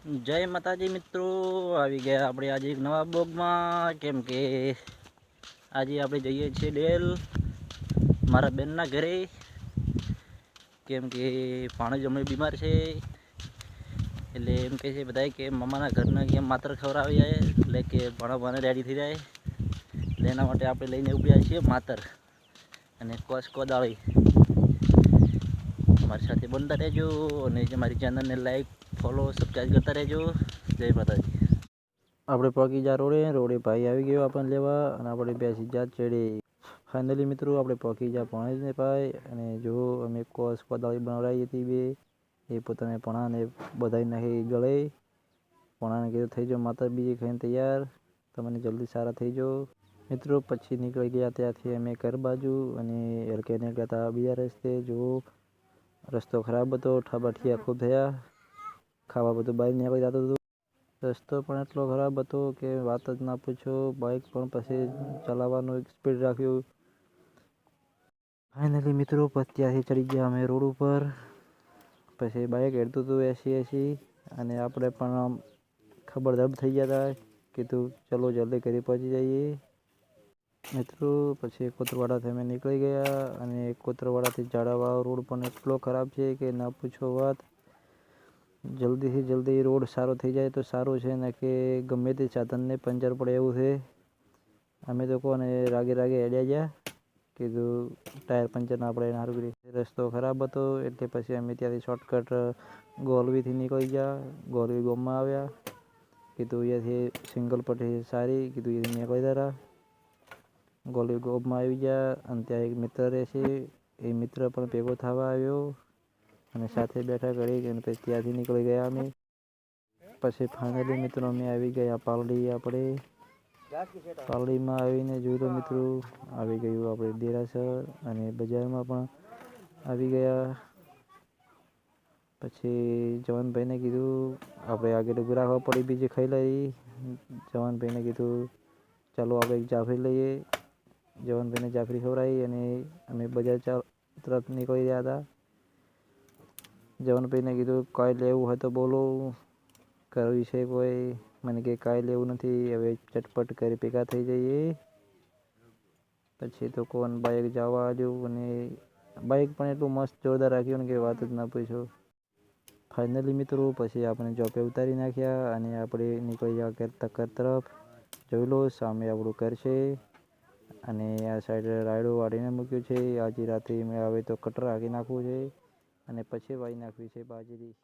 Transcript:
જય માતાજી મિત્રો, આવી ગયા આપણે આજે એક નવા બ્લોગમાં. કેમ કે આજે આપણે જઈએ છીએ ડેલ મારા બેનના ઘરે. કેમ કે પાણી જમણી બીમાર છે, એટલે એમ કહે છે બધા કે મમ્માના ઘરના કેમ માત્ર ખવડાવી જાય, એટલે કે ભણવાને રેડી થઈ જાય. એટલે એના માટે આપણે લઈને ઉભ્યા છીએ માતર અને કોદાળી. અમારી સાથે બનતા રહેજો અને મારી ચેનલને લાઈક ફોલો સબસ્ક્રાઈબ કરતા રહેજો. જય માતાજી. આપણે પગી જા રોડે ભાઈ આવી ગયો આપણને લેવા, અને આપણે બેસી જા ચડે. ફાઇનલી મિત્રો આપણે પગી જા પાણી જ નહીં પાય, અને જો અમે કોદાળી બનાવડાવી હતી બે, એ પોતાને પણાને બધાઈ નાખી ગળે. પણાને કીધું થઈ જાઓ માતા બીજી ખાઈને તૈયાર, તમને જલ્દી સારા થઈ જાઓ મિત્રો. પછી નીકળી ગયા ત્યાંથી અમે ઘર બાજુ, અને હલકે નીકળ્યા હતા બીજા રસ્તે. જો રસ્તો ખરાબ હતો, ઠાબાઠિયા ખૂબ થયા, ખાવા બધું બહાર નીકળી જતું હતું. રસ્તો પણ એટલો ખરાબ હતો કે વાત જ ના પૂછો. બાઇક પણ પછી ચલાવવાનું સ્પીડ રાખ્યું. ફાઇનલી મિત્રો ત્યાંથી ચડી ગયા અમે રોડ ઉપર. પછી બાઇક હેડતું હતું 80 અને આપણે પણ ખબરદાર થઈ ગયા હતા. કીધું ચલો જલ્દી ઘરે પહોંચી જઈએ મિત્રો. પછી કોતરવાડાથી અમે નીકળી ગયા, અને કોતરવાડાથી ઝાડાવાળો રોડ પણ એટલો ખરાબ છે કે ના પૂછો વાત. જલ્દીથી જલ્દી રોડ સારો થઈ જાય તો સારું છે, ને કે ગમે તે સાધનને પંચર પડે એવું છે. અમે તો કોને રાગે હેડ્યા ગયા, કીધું ટાયર પંચર ના પડે સારું કરી. રસ્તો ખરાબ હતો એટલે પછી અમે ત્યાંથી શોર્ટકટ ગોલવીથી નીકળી ગયા. ગોલવી ગામમાં આવ્યા, કીધું અહીંયાથી સિંગલ પટ્ટી સારી, કીધું અહીંયાથી નીકળી જરા. ગોલવી ગામમાં આવી ગયા, અને ત્યાં એક મિત્ર રહેશે, એ મિત્ર પણ ભેગો થવા આવ્યો, અને સાથે બેઠા કરી. અને પછી ત્યાંથી નીકળી ગયા અમે. પછી ફાઇનલી મિત્રો અમે આવી ગયા પાલડી. આપણે પાલડીમાં આવીને જોઈ લો મિત્રો, આવી ગયું આપણે દેરાસર, અને બજારમાં પણ આવી ગયા. પછી જવાનભાઈને કીધું આપણે આગળ ઊભી રાખવા પડી, બીજી ખાઈ લઈ. જવાનભાઈને કીધું ચાલો આપણે એક જાફરી લઈએ. જવાનભાઈને જાફરી ખવડાવી, અને અમે બજાર તરફ નીકળી રહ્યા હતા. જવાનભાઈને કીધું કાંઈ લેવું હોય તો બોલો, કરવી છે કોઈ. મને કે કાંઈ લેવું નથી, હવે ચટપટ કરી ભેગા થઈ જઈએ. પછી તો કોણ બાઇક જવા આવ્યું, અને બાઇક પણ એટલું મસ્ત જોરદાર રાખ્યું ને કે વાત જ ના પૂછો. ફાઇનલી મિત્રો પછી આપણે જોપે ઉતારી નાખ્યા, અને આપણે નીકળી ગયા ઘર તરફ. જોઈ લો સામે આપણું ઘર છે, અને આ સાઈડ રાયડું વાળીને મૂક્યું છે. આજે રાત્રે મેં આવે તો કટર હાંકી નાખવું છે, અને પછી વાળી નાખવી છે બાજરી.